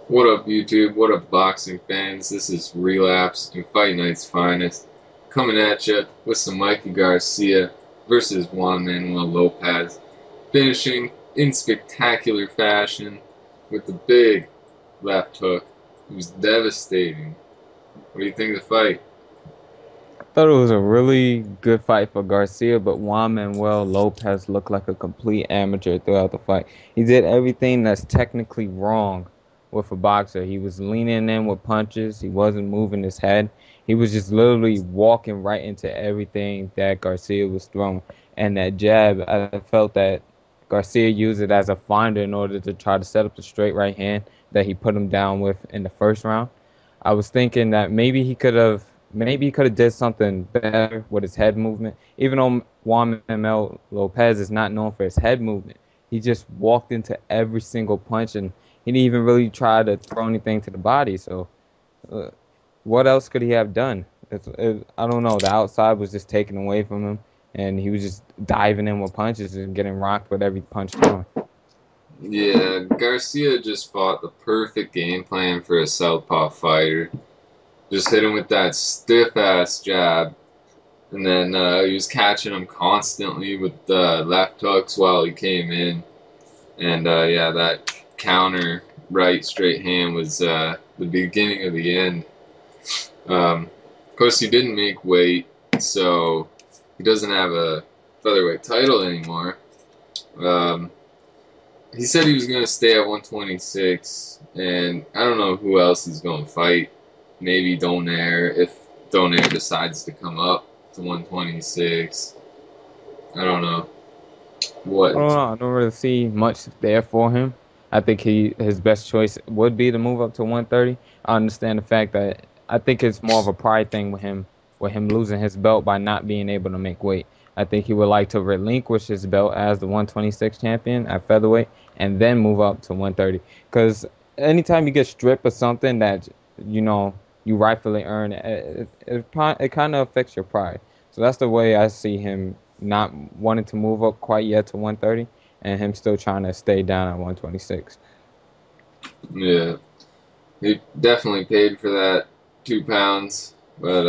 What up, YouTube? What up, boxing fans? This is Relapse and Fight Night's Finest coming at you with some Mikey Garcia versus Juan Manuel Lopez, finishing in spectacular fashion with the big left hook. It was devastating. What do you think of the fight? Thought it was a really good fight for Garcia, but Juan Manuel Lopez looked like a complete amateur throughout the fight. He did everything that's technically wrong with a boxer. He was leaning in with punches. He wasn't moving his head. He was just literally walking right into everything that Garcia was throwing. And that jab, I felt that Garcia used it as a finder in order to try to set up the straight right hand that he put him down with in the first round. I was thinking that maybe he could have did something better with his head movement. Even though Juan Manuel Lopez is not known for his head movement, he just walked into every single punch and he didn't even really try to throw anything to the body. So, uh, what else could he have done? I don't know. The outside was just taken away from him, and he was just diving in with punches and getting rocked with every punch thrown. Yeah, Garcia just fought the perfect game plan for a southpaw fighter. Just hit him with that stiff ass jab, and then he was catching him constantly with left hooks while he came in. And yeah, that counter right straight hand was the beginning of the end. Of course, he didn't make weight, so he doesn't have a featherweight title anymore. Um, he said he was going to stay at 126, and I don't know who else he's going to fight. Maybe Donaire, if Donaire decides to come up to 126. I don't know. I don't What? know. I don't really see much there for him. I think his best choice would be to move up to 130. I understand the fact that I think it's more of a pride thing with him losing his belt by not being able to make weight. I think he would like to relinquish his belt as the 126 champion at featherweight and then move up to 130. Because anytime you get stripped of something that you know you rightfully earn, it kind of affects your pride. So that's the way I see him not wanting to move up quite yet to 130 and him still trying to stay down at 126. Yeah, he definitely paid for that 2 pounds, but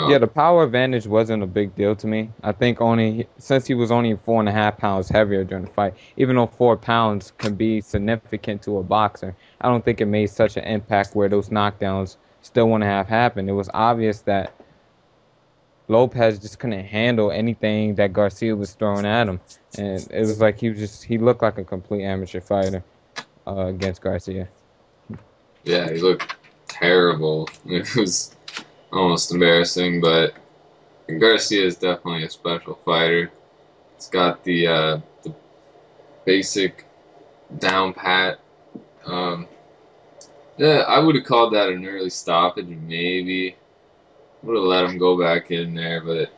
Yeah, oh, the power advantage wasn't a big deal to me. I think only since he was only 4.5 pounds heavier during the fight, even though 4 pounds can be significant to a boxer, I don't think it made such an impact where those knockdowns still wouldn't have happened. It was obvious that Lopez just couldn't handle anything that Garcia was throwing at him, and it was like he looked like a complete amateur fighter against Garcia. yeah, he looked terrible. It was almost embarrassing, but Garcia is definitely a special fighter. He's got the basic down pat. Um, yeah, I would have called that an early stoppage, maybe. Would have let him go back in there, but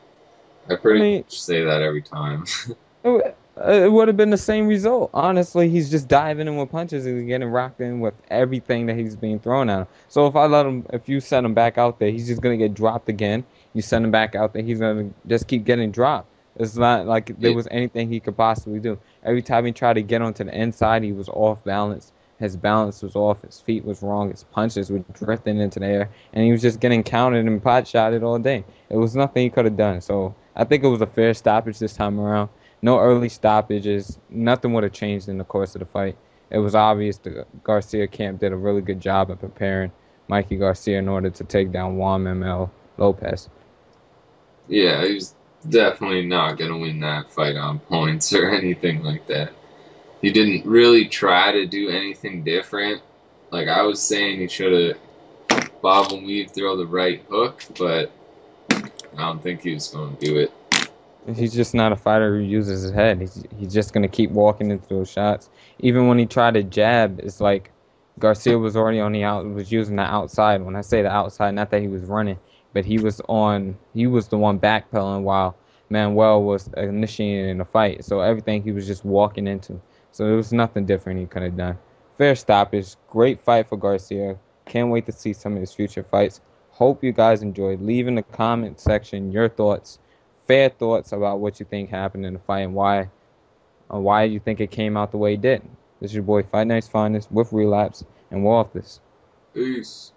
I I pretty mean, much say that every time. it would have been the same result. Honestly, he's just diving in with punches and getting rocked in with everything that he's being thrown at him. So if you send him back out there, he's just gonna get dropped again. You send him back out there, he's gonna just keep getting dropped. It's not like there Yeah, was anything he could possibly do. Every time he tried to get onto the inside, he was off balance. His balance was off. His feet was wrong. His punches were drifting into the air, and he was just getting countered and pot shotted all day. It was nothing he could have done. So I think it was a fair stoppage this time around. No early stoppages. Nothing would have changed in the course of the fight. It was obvious the Garcia camp did a really good job of preparing Mikey Garcia in order to take down Juan Manuel Lopez. yeah, he's definitely not gonna win that fight on points or anything like that. He didn't really try to do anything different. Like I was saying, he should have bob and weave, throw the right hook, but I don't think he was going to do it. He's just not a fighter who uses his head. He's just gonna keep walking into those shots. Even when he tried to jab, it's like Garcia was already on the out was using the outside. When I say the outside, not that he was running, but he was the one backpedaling while Manuel was initiating the fight. So everything he was just walking into. So there was nothing different he could have done. Fair stoppage. Great fight for Garcia. Can't wait to see some of his future fights. Hope you guys enjoyed. Leave in the comment section your thoughts, fair thoughts about what you think happened in the fight and why you think it came out the way it did. This is your boy Fight Night's Finest with Relapse, and we're off this. Peace.